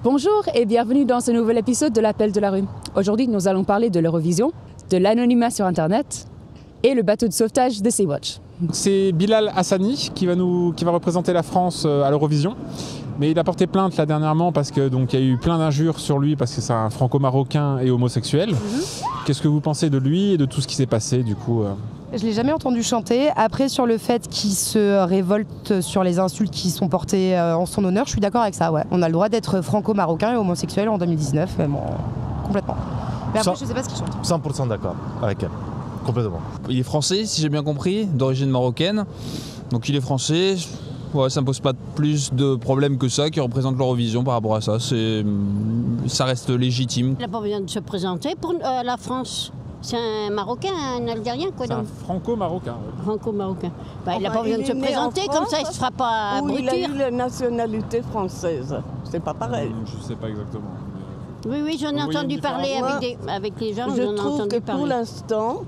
Bonjour et bienvenue dans ce nouvel épisode de l'Appel de la rue. Aujourd'hui, nous allons parler de l'Eurovision, de l'anonymat sur Internet et le bateau de sauvetage de Sea-Watch. C'est Bilal Hassani qui va représenter la France à l'Eurovision. Mais il a porté plainte là dernièrement parce que donc il y a eu plein d'injures sur lui parce que c'est un franco-marocain et homosexuel. Qu'est-ce que vous pensez de lui et de tout ce qui s'est passé du coup Je ne l'ai jamais entendu chanter. Après, sur le fait qu'il se révolte sur les insultes qui sont portées en son honneur, je suis d'accord avec ça. Ouais. On a le droit d'être franco-marocain et homosexuel en 2019, bon, complètement. Mais après, je ne sais pas ce qu'il chante. 100% d'accord avec elle, complètement. Il est français, si j'ai bien compris, d'origine marocaine. Donc il est français. Ouais, ça ne pose pas plus de problèmes que ça qui représente l'Eurovision par rapport à ça. Ça reste légitime. Il n'a pas besoin de se présenter pour la France. C'est un Marocain, un Algérien, quoi. C'est un franco-marocain. Ouais. Franco-marocain. Bah, il n'a pas besoin de se présenter, comme ça il ne se fera pas abrutir. Il a eu la nationalité française. C'est pas pareil. Je ne sais pas exactement. Oui, j'en ai entendu parler avec les gens. Je trouve que pour l'instant,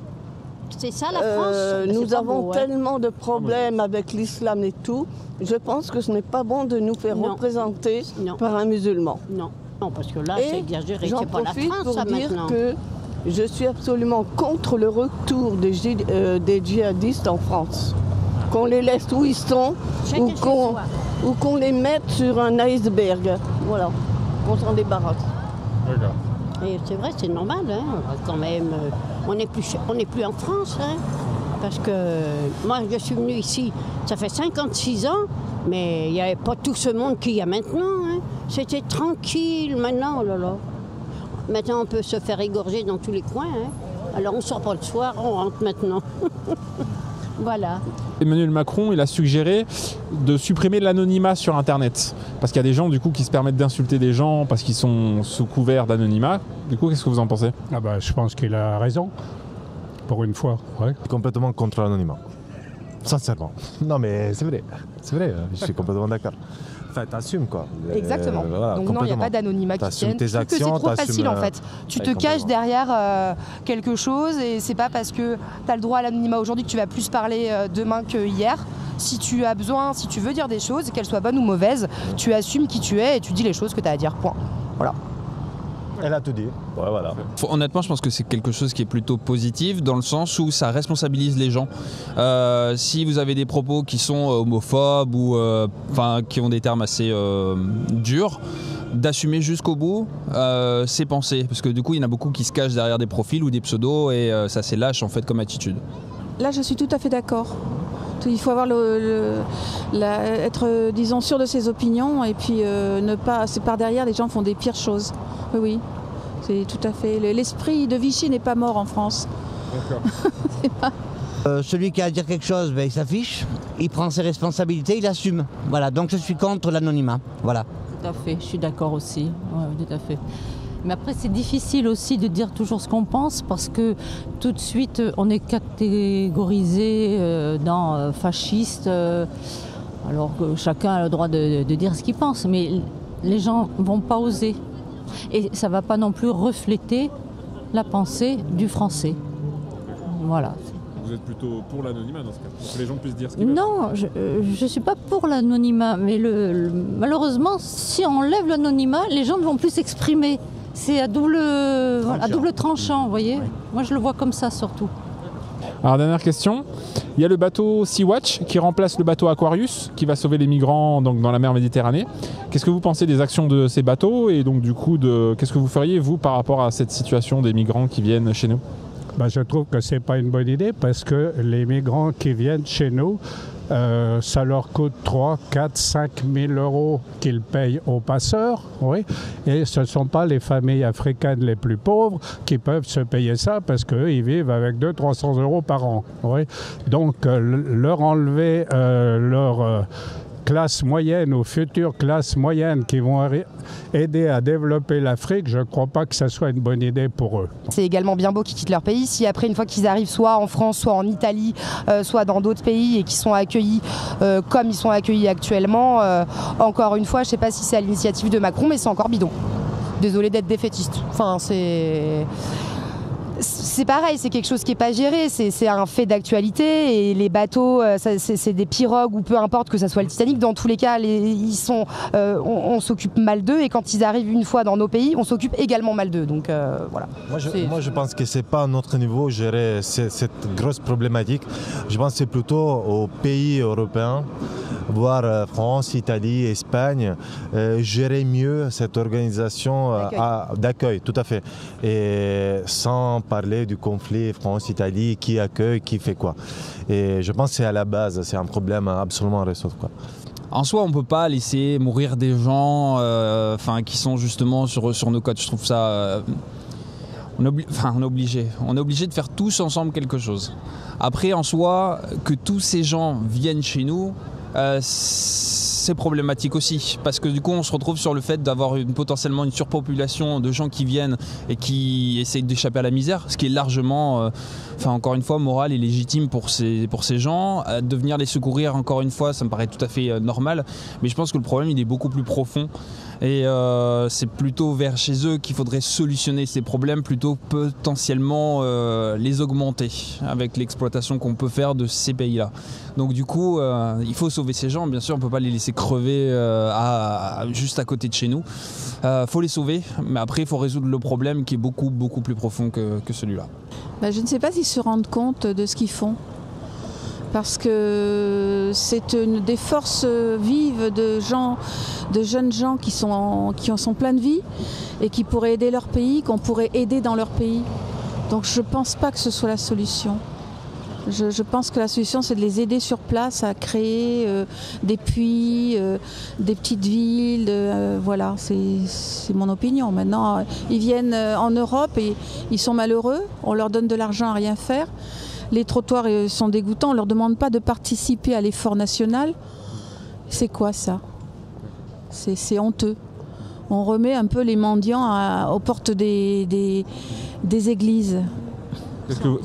c'est ça la France. Nous avons tellement de problèmes avec l'islam et tout. Je pense que ce n'est pas bon de nous faire représenter par un musulman. Non, parce que là, c'est exagéré. J'en C'est pas la profite France, pour ça, dire maintenant. que je suis absolument contre le retour des djihadistes en France. Qu'on les laisse où ils sont ou qu'on les mette sur un iceberg. Voilà, qu'on s'en débarrasse. D'accord. Et c'est vrai, c'est normal, hein. Quand même. On n'est plus en France, hein. Parce que moi, je suis venue ici, ça fait 56 ans, mais il n'y avait pas tout ce monde qu'il y a maintenant. Hein. C'était tranquille maintenant, oh là là. Maintenant, on peut se faire égorger dans tous les coins. Hein. Alors, on ne sort pas le soir, on rentre maintenant. Voilà. Emmanuel Macron, il a suggéré de supprimer l'anonymat sur Internet. Parce qu'il y a des gens du coup qui se permettent d'insulter des gens parce qu'ils sont sous couvert d'anonymat. Du coup, qu'est-ce que vous en pensez ? Je pense qu'il a raison. Pour une fois, ouais. Complètement contre l'anonymat. Sincèrement. Non mais c'est vrai, je suis complètement d'accord. Enfin, t'assumes quoi. Exactement. Voilà, donc non, il n'y a pas d'anonymat qui tienne. Tes actions, c'est trop facile en fait. Tu te caches derrière quelque chose et c'est pas parce que tu as le droit à l'anonymat aujourd'hui que tu vas plus parler demain que hier. Si tu as besoin, si tu veux dire des choses, qu'elles soient bonnes ou mauvaises, tu assumes qui tu es et tu dis les choses que tu as à dire. Point. Voilà. Elle a tout dit. Ouais, voilà. Honnêtement, je pense que c'est quelque chose qui est plutôt positif dans le sens où ça responsabilise les gens. Si vous avez des propos qui sont homophobes ou qui ont des termes assez durs, d'assumer jusqu'au bout ses pensées. Parce que du coup, il y en a beaucoup qui se cachent derrière des profils ou des pseudos et ça c'est lâche en fait comme attitude. Là, je suis tout à fait d'accord. Il faut avoir être, disons, sûr de ses opinions et puis ne pas... C'est par derrière, les gens font des pires choses. Oui, c'est tout à fait... L'esprit de Vichy n'est pas mort en France. D'accord. Celui qui a à dire quelque chose, il s'affiche, il prend ses responsabilités, il assume. Voilà, donc je suis contre l'anonymat. Voilà. Tout à fait, je suis d'accord aussi. Ouais, tout à fait. Mais après, c'est difficile aussi de dire toujours ce qu'on pense parce que tout de suite, on est catégorisé dans fasciste, alors que chacun a le droit de dire ce qu'il pense. Mais les gens ne vont pas oser. Et ça ne va pas non plus refléter la pensée du français. Voilà. Vous êtes plutôt pour l'anonymat dans ce cas, pour que les gens puissent dire ce qu'ils veulent. Non, je ne suis pas pour l'anonymat, mais malheureusement, si on enlève l'anonymat, les gens ne vont plus s'exprimer. C'est à double tranchant, vous voyez. Oui. Moi, je le vois comme ça, surtout. Alors, dernière question. Il y a le bateau Sea-Watch qui remplace le bateau Aquarius, qui va sauver les migrants donc, dans la mer Méditerranée. Qu'est-ce que vous pensez des actions de ces bateaux et donc du coup, qu'est-ce que vous feriez, vous, par rapport à cette situation des migrants qui viennent chez nous ? Je trouve que ce n'est pas une bonne idée parce que les migrants qui viennent chez nous, ça leur coûte 3, 4, 5 000 euros qu'ils payent aux passeurs. Oui. Et ce ne sont pas les familles africaines les plus pauvres qui peuvent se payer ça parce qu'eux, ils vivent avec 200-300 euros par an. Oui. Donc, leur enlever leur... classe moyenne ou futures classes moyennes qui vont aider à développer l'Afrique, je ne crois pas que ça soit une bonne idée pour eux. C'est également bien beau qu'ils quittent leur pays. Si après, une fois qu'ils arrivent soit en France, soit en Italie, soit dans d'autres pays et qu'ils sont accueillis comme ils sont accueillis actuellement, encore une fois, je ne sais pas si c'est à l'initiative de Macron, mais c'est encore bidon. Désolée d'être défaitiste. Enfin, c'est pareil, c'est quelque chose qui n'est pas géré, c'est un fait d'actualité et les bateaux, c'est des pirogues ou peu importe que ça soit le Titanic, dans tous les cas, on s'occupe mal d'eux et quand ils arrivent une fois dans nos pays, on s'occupe également mal d'eux. Donc voilà. Moi je pense que c'est pas à notre niveau gérer cette grosse problématique. Je pense que c'est plutôt aux pays européens, voire France, Italie, Espagne, gérer mieux cette organisation d'accueil, tout à fait. Et sans parler du conflit France-Italie, qui accueille, qui fait quoi. Et je pense que c'est à la base, c'est un problème absolument à résoudre, quoi. En soi, on ne peut pas laisser mourir des gens qui sont justement sur nos côtes. Je trouve ça... on est obligé de faire tous ensemble quelque chose. Après, en soi, que tous ces gens viennent chez nous, c'est problématique aussi, parce que du coup on se retrouve sur le fait d'avoir potentiellement une surpopulation de gens qui viennent et qui essayent d'échapper à la misère, ce qui est largement, encore une fois, moral et légitime pour ces gens. De venir les secourir, encore une fois, ça me paraît tout à fait normal, mais je pense que le problème il est beaucoup plus profond. Et c'est plutôt vers chez eux qu'il faudrait solutionner ces problèmes plutôt que potentiellement les augmenter avec l'exploitation qu'on peut faire de ces pays-là. Donc du coup, il faut sauver ces gens. Bien sûr, on ne peut pas les laisser crever juste à côté de chez nous. Il faut les sauver, mais après il faut résoudre le problème qui est beaucoup plus profond que celui-là. Je ne sais pas s'ils se rendent compte de ce qu'ils font. Parce que c'est des forces vives de jeunes gens qui sont pleins de vie et qui pourraient aider leur pays, qu'on pourrait aider dans leur pays. Donc je ne pense pas que ce soit la solution. Je pense que la solution, c'est de les aider sur place à créer des puits, des petites villes. Voilà, c'est mon opinion. Maintenant, ils viennent en Europe et ils sont malheureux. On leur donne de l'argent à rien faire. Les trottoirs sont dégoûtants, on ne leur demande pas de participer à l'effort national. C'est quoi ça? C'est honteux. On remet un peu les mendiants aux portes des églises.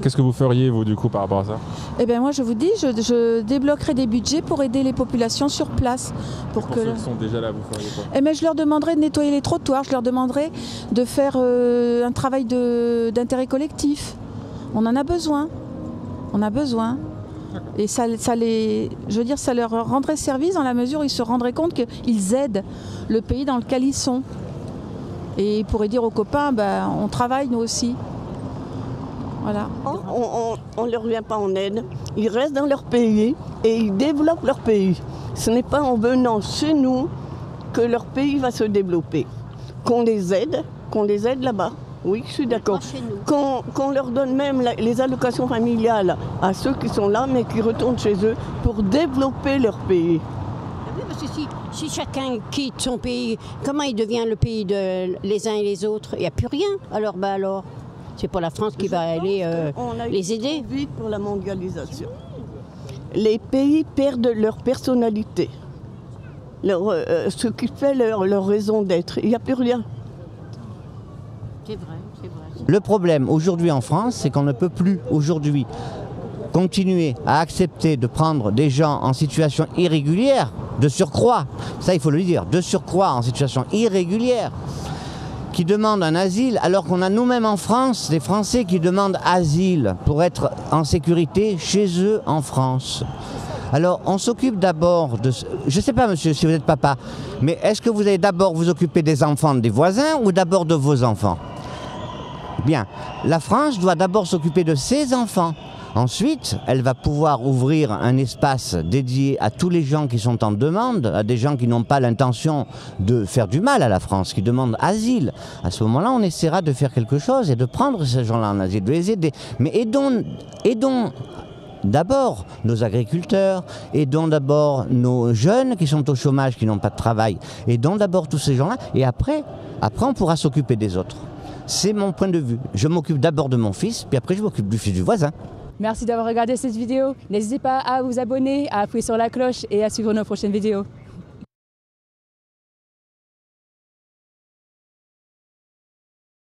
Qu'est-ce que vous feriez, vous, du coup, par rapport à ça? Eh bien, moi, je vous dis, je débloquerai des budgets pour aider les populations sur place. Pour ceux qui sont déjà là, vous feriez quoi? Eh bien, je leur demanderai de nettoyer les trottoirs, je leur demanderai de faire un travail d'intérêt collectif. On en a besoin. On a besoin. Et ça leur rendrait service dans la mesure où ils se rendraient compte qu'ils aident le pays dans lequel ils sont. Et ils pourraient dire aux copains, on travaille nous aussi. Voilà. On ne leur vient pas en aide. Ils restent dans leur pays et ils développent leur pays. Ce n'est pas en venant chez nous que leur pays va se développer. Qu'on les aide là-bas. Oui, je suis d'accord. Qu'on leur donne même les allocations familiales à ceux qui sont là, mais qui retournent chez eux pour développer leur pays. Oui, parce que si chacun quitte son pays, comment il devient le pays de les uns et les autres? Il n'y a plus rien. Alors, c'est pas la France qui va aller les aider. Vite pour la mondialisation. Les pays perdent leur personnalité, ce qui fait leur raison d'être. Il n'y a plus rien. C'est vrai, c'est vrai. Le problème aujourd'hui en France, c'est qu'on ne peut plus aujourd'hui continuer à accepter de prendre des gens en situation irrégulière, de surcroît, ça il faut le dire, de surcroît en situation irrégulière, qui demandent un asile, alors qu'on a nous-mêmes en France des Français qui demandent asile pour être en sécurité chez eux en France. Alors, on s'occupe d'abord de... Je ne sais pas, monsieur, si vous êtes papa, mais est-ce que vous allez d'abord vous occuper des enfants des voisins ou d'abord de vos enfants? Bien, la France doit d'abord s'occuper de ses enfants. Ensuite, elle va pouvoir ouvrir un espace dédié à tous les gens qui sont en demande, à des gens qui n'ont pas l'intention de faire du mal à la France, qui demandent asile. À ce moment-là, on essaiera de faire quelque chose et de prendre ces gens-là en asile, de les aider. Mais aidons d'abord nos agriculteurs, aidons d'abord nos jeunes qui sont au chômage, qui n'ont pas de travail. Aidons d'abord tous ces gens-là et après on pourra s'occuper des autres. C'est mon point de vue. Je m'occupe d'abord de mon fils, puis après je m'occupe du fils du voisin. Merci d'avoir regardé cette vidéo. N'hésitez pas à vous abonner, à appuyer sur la cloche et à suivre nos prochaines vidéos.